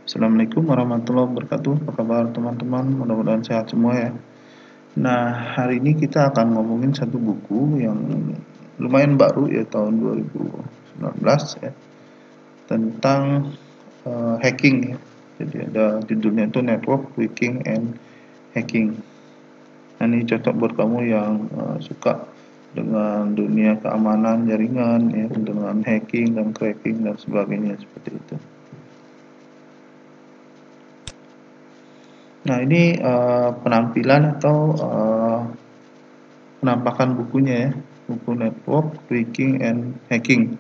Assalamualaikum warahmatullahi wabarakatuh. Apa kabar teman-teman? Mudah-mudahan sehat semua ya. Nah, hari ini kita akan ngomongin satu buku yang lumayan baru ya, tahun 2019 ya, tentang hacking ya. Jadi ada judulnya itu Network Tweaking and Hacking. Nah, ini cocok buat kamu yang suka dengan dunia keamanan jaringan ya, dengan hacking dan cracking dan sebagainya seperti itu. Nah, ini penampilan atau penampakan bukunya ya, buku Network Tweaking and Hacking.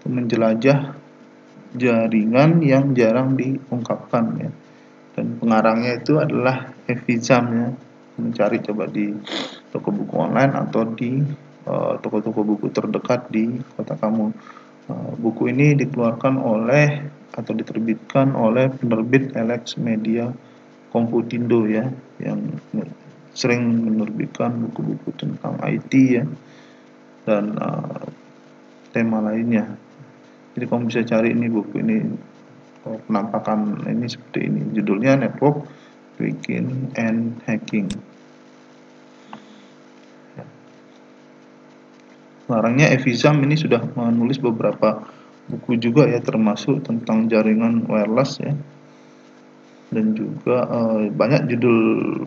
Itu menjelajah jaringan yang jarang diungkapkan ya. Dan pengarangnya itu adalah Evizam ya. Mencari coba di toko buku online atau di toko-toko buku terdekat di kota kamu. Buku ini dikeluarkan oleh atau diterbitkan oleh penerbit Alex Media Komputindo ya, yang sering menerbitkan buku-buku tentang IT ya, dan tema lainnya. Jadi kamu bisa cari ini buku ini, penampakan ini seperti ini, judulnya Network Tweaking and Hacking. Pengarangnya Evizam ini sudah menulis beberapa buku juga ya, termasuk tentang jaringan wireless ya, dan juga banyak judul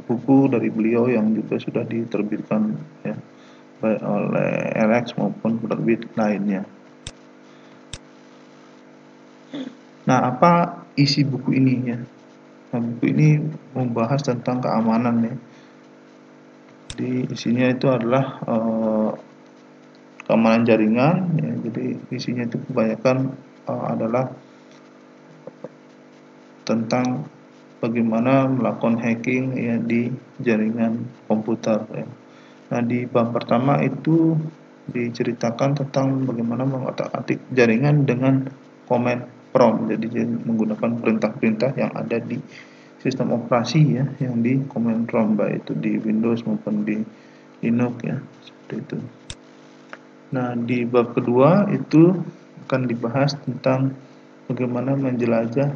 buku dari beliau yang juga sudah diterbitkan ya, baik oleh Alex maupun penerbit lainnya. Nah, apa isi buku ini ya? Nah, buku ini membahas tentang keamanan ya. Jadi isinya itu adalah keamanan jaringan ya. Jadi isinya itu kebanyakan adalah tentang bagaimana melakukan hacking ya di jaringan komputer ya. Nah, di bab pertama itu diceritakan tentang bagaimana mengotak-atik jaringan dengan command prompt. Jadi menggunakan perintah-perintah yang ada di sistem operasi ya, yang di command prompt, baik itu di Windows maupun di Linux ya, seperti itu. Nah, di bab kedua itu akan dibahas tentang bagaimana menjelajah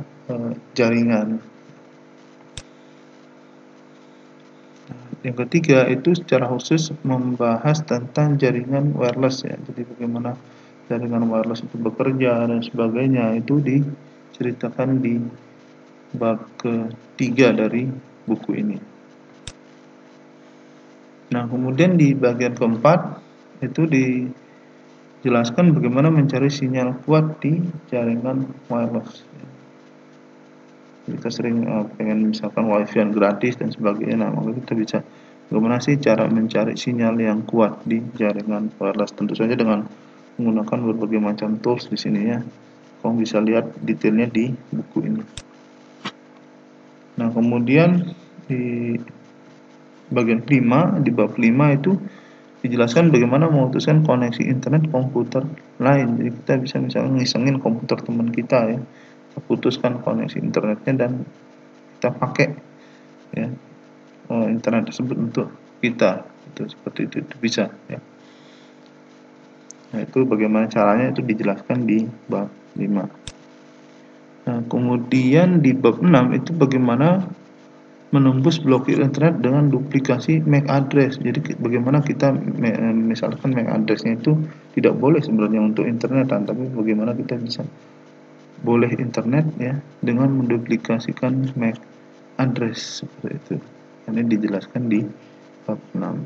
jaringan. Yang ketiga itu secara khusus membahas tentang jaringan wireless ya. Jadi bagaimana jaringan wireless itu bekerja dan sebagainya, itu diceritakan di bab ketiga dari buku ini. Nah, kemudian di bagian keempat itu dijelaskan bagaimana mencari sinyal kuat di jaringan wireless. Kita sering pengen misalkan wifi yang gratis dan sebagainya, nah maka kita bisa bagaimana sih cara mencari sinyal yang kuat di jaringan wireless, tentu saja dengan menggunakan berbagai macam tools di sini ya. Kamu bisa lihat detailnya di buku ini. Nah, kemudian di bagian 5, di bab 5 itu dijelaskan bagaimana memutuskan koneksi internet komputer lain. Jadi kita bisa misalnya ngisengin komputer teman kita ya, kita putuskan koneksi internetnya dan kita pakai ya internet tersebut untuk kita, itu seperti itu bisa ya. Nah, itu bagaimana caranya itu dijelaskan di bab 5. Nah, kemudian di bab 6 itu bagaimana menembus blokir internet dengan duplikasi MAC address. Jadi bagaimana kita misalkan MAC addressnya itu tidak boleh sebenarnya untuk internetan, tapi bagaimana kita bisa boleh internet ya dengan menduplikasikan MAC address seperti itu. Ini dijelaskan di bab 6.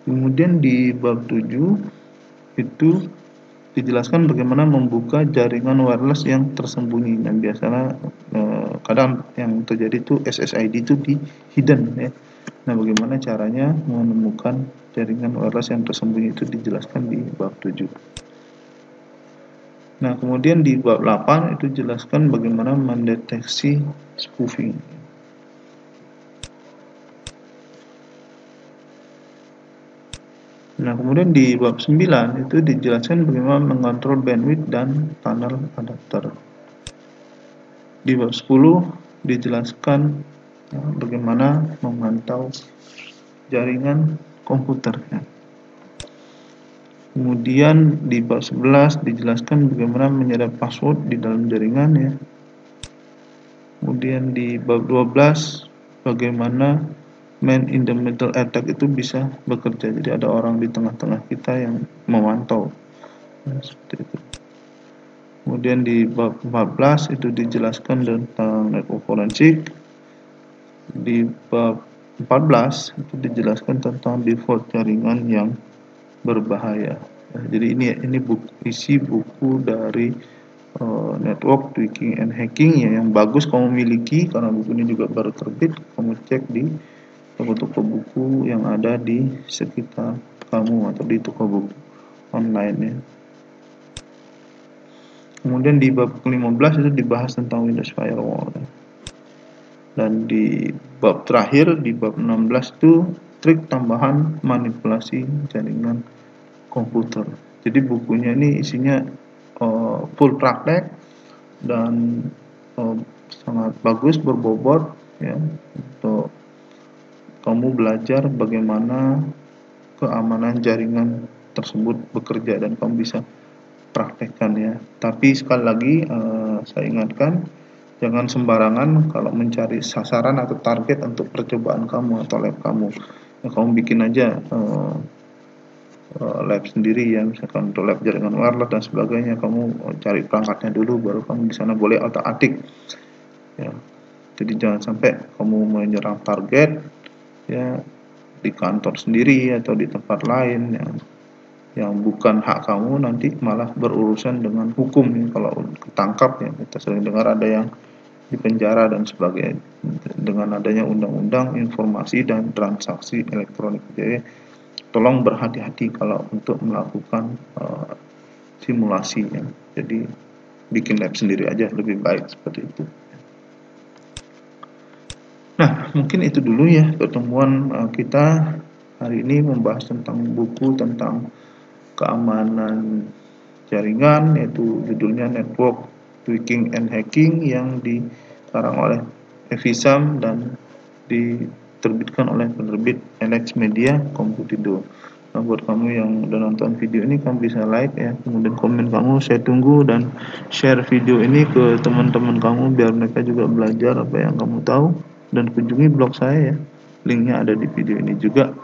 Kemudian di bab 7 itu dijelaskan bagaimana membuka jaringan wireless yang tersembunyi. Dan biasanya kadang yang terjadi itu SSID itu di hidden ya. Nah, bagaimana caranya menemukan jaringan wireless yang tersembunyi itu dijelaskan di bab 7. Nah, kemudian di bab 8 itu jelaskan bagaimana mendeteksi spoofing. Nah, kemudian di bab 9 itu dijelaskan bagaimana mengontrol bandwidth dan tunnel adapter. Di bab 10 dijelaskan bagaimana memantau jaringan komputer. Kemudian di bab 11 dijelaskan bagaimana menyerap password di dalam jaringan ya. Kemudian di bab 12 bagaimana man in the middle attack itu bisa bekerja. Jadi ada orang di tengah-tengah kita yang memantau. Nah, seperti itu. Kemudian di bab 14 itu dijelaskan tentang network forensik. Di bab 14 itu dijelaskan tentang default jaringan yang berbahaya. Jadi ini isi buku dari Network Tweaking and Hacking ya, yang bagus kamu miliki karena buku ini juga baru terbit. Kamu cek di toko-toko buku yang ada di sekitar kamu atau di toko buku online ya. Kemudian di bab ke-15 itu dibahas tentang Windows Firewall ya. Dan di bab terakhir di bab 16 itu trik tambahan manipulasi jaringan komputer. Jadi bukunya ini isinya full praktek dan sangat bagus, berbobot ya, untuk kamu belajar bagaimana keamanan jaringan tersebut bekerja dan kamu bisa praktekkan ya. Tapi sekali lagi saya ingatkan, jangan sembarangan kalau mencari sasaran atau target untuk percobaan kamu atau lab kamu. Ya, kamu bikin aja lab sendiri ya, misalkan untuk lab jaringan wireless dan sebagainya. Kamu cari perangkatnya dulu, baru kamu di sana boleh otak-atik ya. Jadi jangan sampai kamu menyerang target ya di kantor sendiri atau di tempat lain yang bukan hak kamu, nanti malah berurusan dengan hukum ya. Kalau ketangkap ya, kita sering dengar ada yang di penjara dan sebagainya dengan adanya undang-undang informasi dan transaksi elektronik. Jadi tolong berhati-hati kalau untuk melakukan simulasi ya. Jadi bikin lab sendiri aja lebih baik, seperti itu. Nah, mungkin itu dulu ya pertemuan kita hari ini, membahas tentang buku tentang keamanan jaringan, yaitu judulnya Network Tweaking and Hacking, yang dikarang oleh Evisam dan diterbitkan oleh penerbit NX Media Komputindo. Nah, buat kamu yang udah nonton video ini, kamu bisa like ya, kemudian komen kamu saya tunggu, dan share video ini ke teman-teman kamu biar mereka juga belajar apa yang kamu tahu. Dan kunjungi blog saya ya, linknya ada di video ini juga.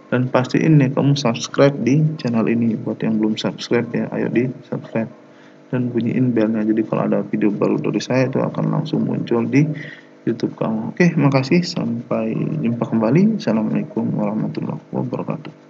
Dan pastiin nih kamu subscribe di channel ini. Buat yang belum subscribe ya, ayo di subscribe dan bunyiin belnya, jadi kalau ada video baru dari saya itu akan langsung muncul di YouTube kamu. Oke, makasih, sampai jumpa kembali. Assalamualaikum warahmatullahi wabarakatuh.